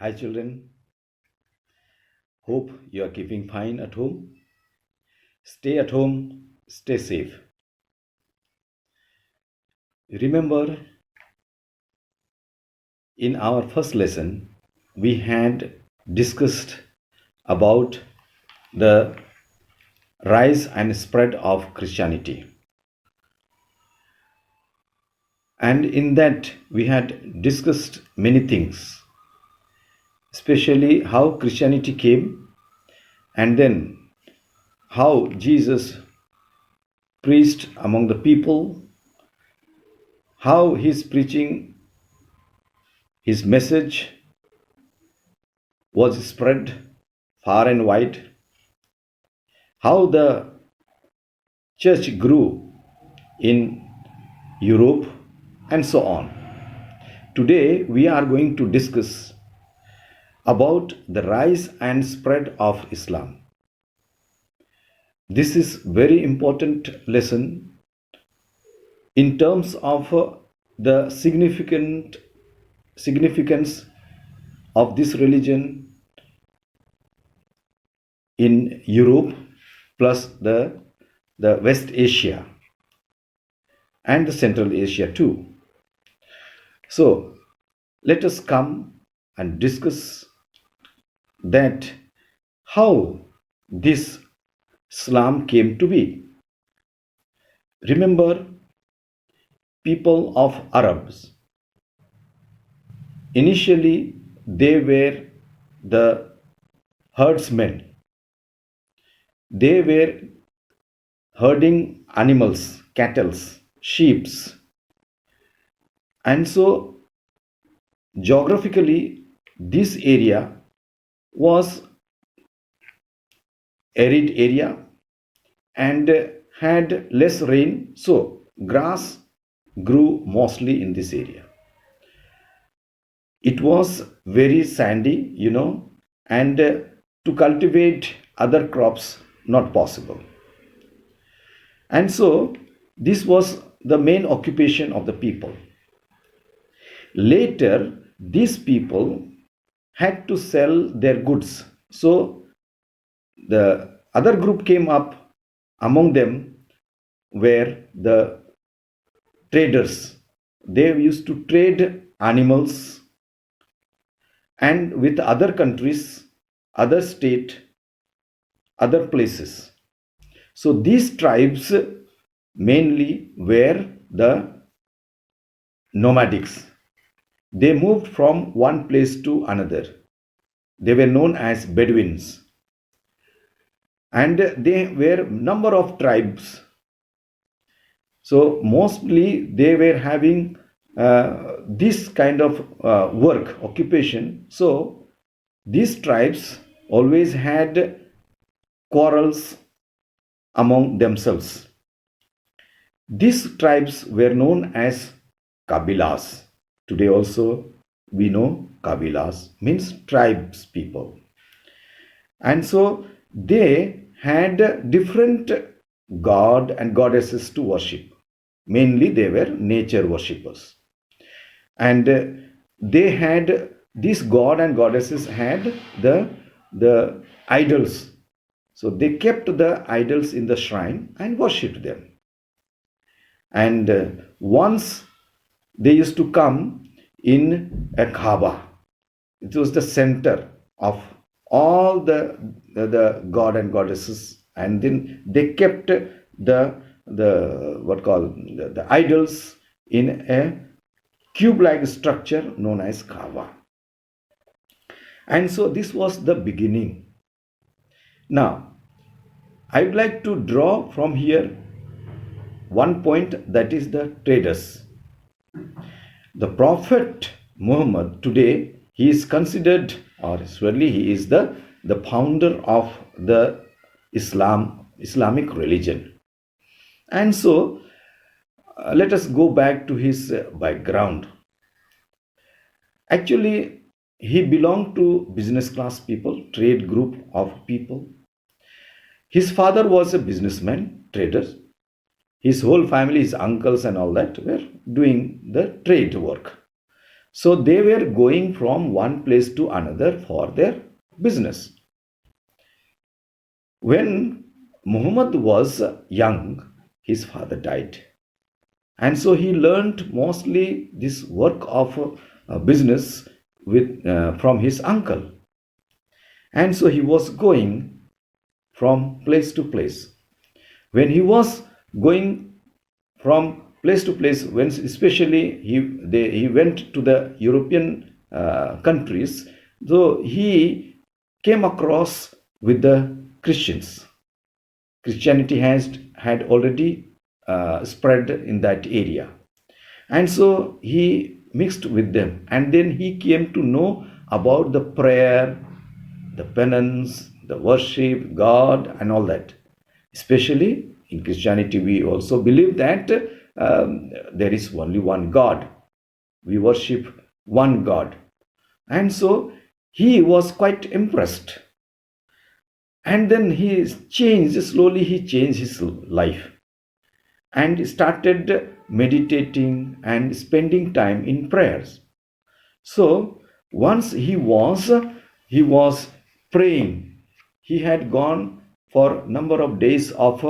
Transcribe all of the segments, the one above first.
Hi, children. Hope you are keeping fine at home. Stay at home, stay safe. Remember, in our first lesson, we had discussed about the rise and spread of Christianity. And in that, we had discussed many things, especially how Christianity came and then how Jesus preached among the people, how his preaching, his message was spread far and wide, how the church grew in Europe, and so on. Today, we are going to discuss about the rise and spread of Islam. This is very important lesson in terms of the significance of this religion in Europe plus the West Asia and the Central Asia too. So let us come and discuss that how this Islam came to be. Remember, people of Arabs, initially they were the herdsmen. They were herding animals, cattle, sheep. And so geographically this area was arid area and had less rain, so grass grew mostly in this area. It was very sandy, and to cultivate other crops not possible. And so this was the main occupation of the people. Later, these people had to sell their goods. So the other group came up. Among them were the traders. They used to trade animals and with other countries, other state, other places. So these tribes mainly were the nomadics. They moved from one place to another. They were known as Bedouins. And they were number of tribes. So mostly they were having this kind of work, occupation. So these tribes always had quarrels among themselves. These tribes were known as Kabilas. Today also we know Kabilas means tribes people. And so they had different god and goddesses to worship. Mainly they were nature worshippers. And they had, these god and goddesses had the idols. So they kept the idols in the shrine and worshipped them. And once they used to come in a Kaaba. It was the center of all the god and goddesses, and then they kept the idols in a cube-like structure known as Kaaba. And so this was the beginning. Now, I would like to draw from here one point, that is the traders. The Prophet Muhammad today, he is considered, or surely he is the founder of the Islamic religion. And so let us go back to his background. Actually, he belonged to business class people, trade group of people. His father was a businessman, trader. His whole family, his uncles and all that, were doing the trade work. So they were going from one place to another for their business. When Muhammad was young, his father died. And so he learned mostly this work of business from his uncle. And so he was going from place to place. When he was going from place to place, when especially he went to the European countries, so he came across with the Christians. Christianity had already spread in that area, and so he mixed with them, and then he came to know about the prayer, the penance, the worship God, and all that. Especially in Christianity, we also believe that there is only one God. We worship one God. And so he was quite impressed. And then slowly he changed his life and started meditating and spending time in prayers. So once he was praying. He had gone for number of days of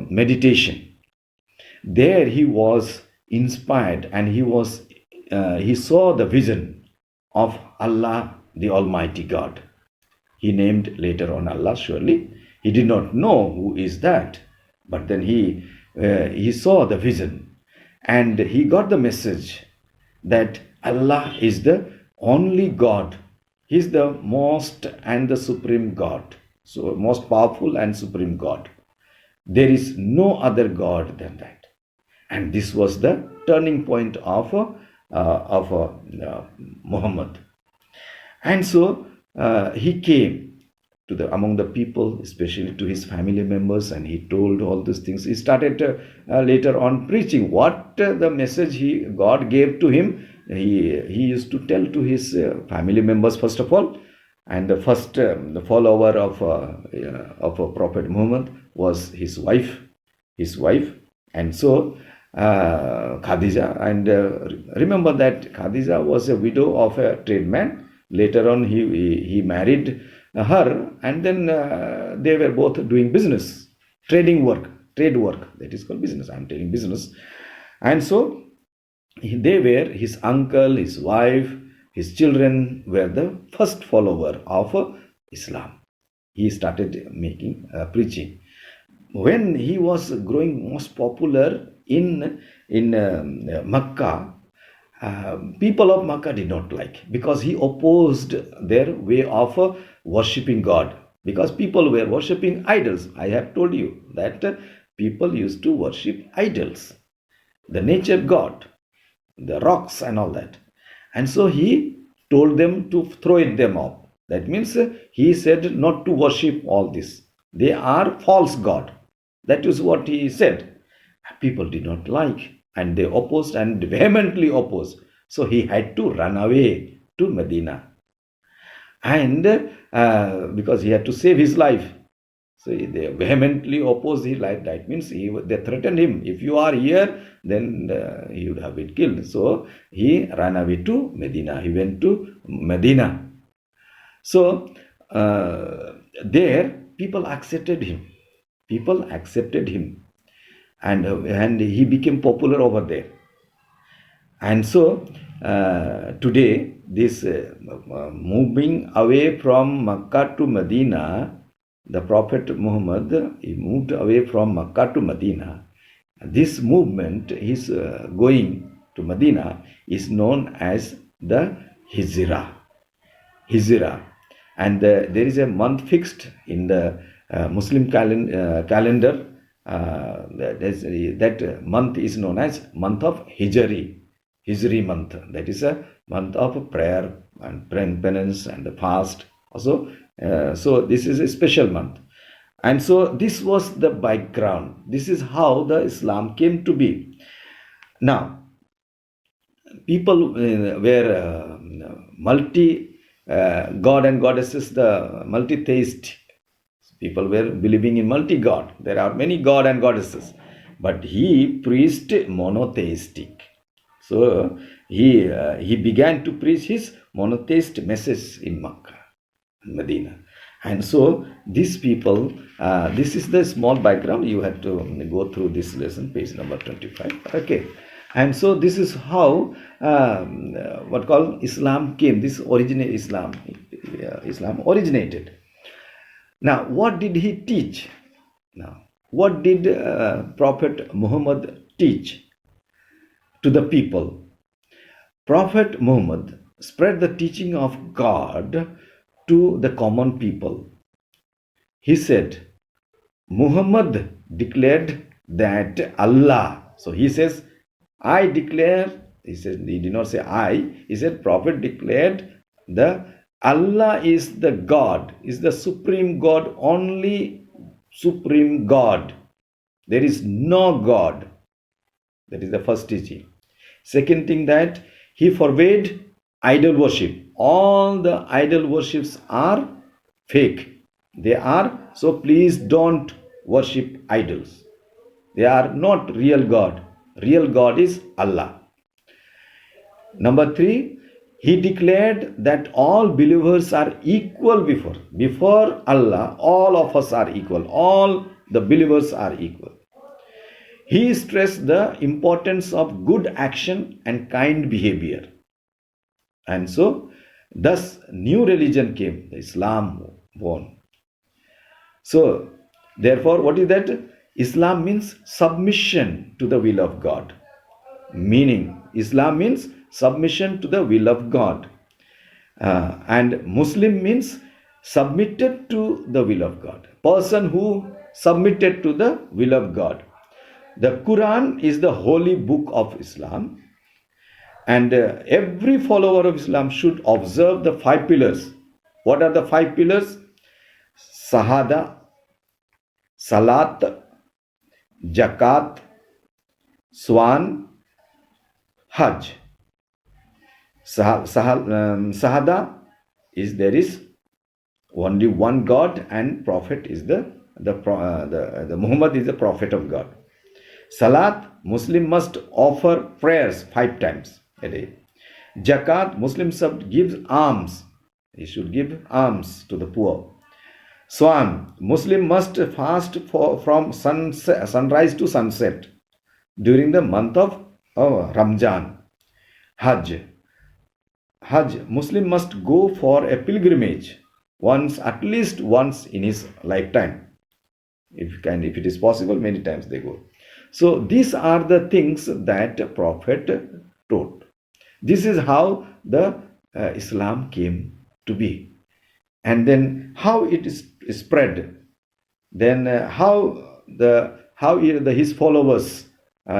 meditation. There he was inspired, and he saw the vision of Allah, the Almighty God. He named later on Allah. Surely he did not know who is that, but then he saw the vision, and he got the message that Allah is the only God. He is the most and the supreme God. So most powerful and supreme God. There is no other God than that. And this was the turning point of Muhammad. And so he came to among the people, especially to his family members, and he told all these things. He started later on preaching what the message God gave to him. He used to tell to his family members first of all, and the first the follower of Prophet Muhammad was his wife, and so Khadija. And remember that Khadija was a widow of a tradesman. Later on, he married her, and then they were both doing business, trade work. That is called business. I am telling business. And so they were his uncle, his wife, his children were the first follower of Islam. He started preaching. When he was growing most popular in Makkah, people of Makkah did not like, because he opposed their way of worshipping God, because people were worshipping idols. I have told you that people used to worship idols, the nature God, the rocks and all that. And so he told them to throw them off. That means he said not to worship all this. They are false God. That is what he said. People did not like, and they opposed and vehemently opposed. So he had to run away to Medina. And because he had to save his life. So they vehemently opposed his life. That means they threatened him. If you are here, then he would have been killed. So he ran away to Medina. He went to Medina. So there people accepted him. And he became popular over there. And so today, this moving away from Makkah to Medina, the Prophet Muhammad, he moved away from Makkah to Medina. This movement, his going to Medina, is known as the Hijrah. And there is a month fixed in the Muslim calendar. That month is known as month of Hijri month. That is a month of prayer and penance and the fast. Also, so this is a special month. And so this was the background. This is how the Islam came to be. Now, people were multi god and goddesses, the multi-theist. People were believing in multi-god. There are many god and goddesses. But he preached monotheistic. So he began to preach his monotheist message in Makkah, Medina. And so these people, this is the small background. You have to go through this lesson, page number 25. Okay. And so this is how what called Islam came. This originate Islam originated. Now, what did he teach? Now, what did Prophet Muhammad teach to the people? Prophet Muhammad spread the teaching of God to the common people. He said, Muhammad declared that Allah. So he says, I declare. He said, he did not say I. He said, Prophet declared the Allah is the God, is the supreme God, only supreme God. There is no God. That is the first teaching. Second thing, that he forbade idol worship. All the idol worships are fake. They are, so please don't worship idols. They are not real God. Real God is Allah. Number 3, he declared that all believers are equal before Allah. All of us are equal. All the believers are equal. He stressed the importance of good action and kind behavior. And so, thus, new religion came, Islam born. So, therefore, what is that? Islam means submission to the will of God. Meaning, Islam means submission to the will of God. And Muslim means submitted to the will of God. Person who submitted to the will of God. The Quran is the holy book of Islam. And every follower of Islam should observe the 5 pillars. What are the 5 pillars? Sahada, Salat, Zakat, Swan, Hajj. Sahada is there is only one God, and Prophet is the Muhammad is the Prophet of God. Salat, Muslim must offer prayers 5 times a day. Zakat, Muslim should give alms. He should give alms to the poor. Swan, Muslim must fast from sunrise to sunset during the month of Ramjan. Hajj, Muslim must go for a pilgrimage at least once in his lifetime. If it is possible, many times they go. So these are the things that Prophet taught. This is how the Islam came to be. And then how it is spread. Then how his followers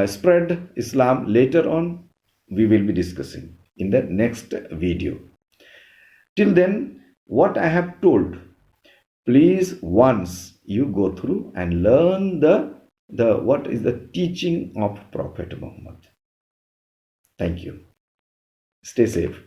spread Islam later on, we will be discussing in the next video. Till then, what I have told, please once you go through and learn what is the teaching of Prophet Muhammad. Thank you. Stay safe.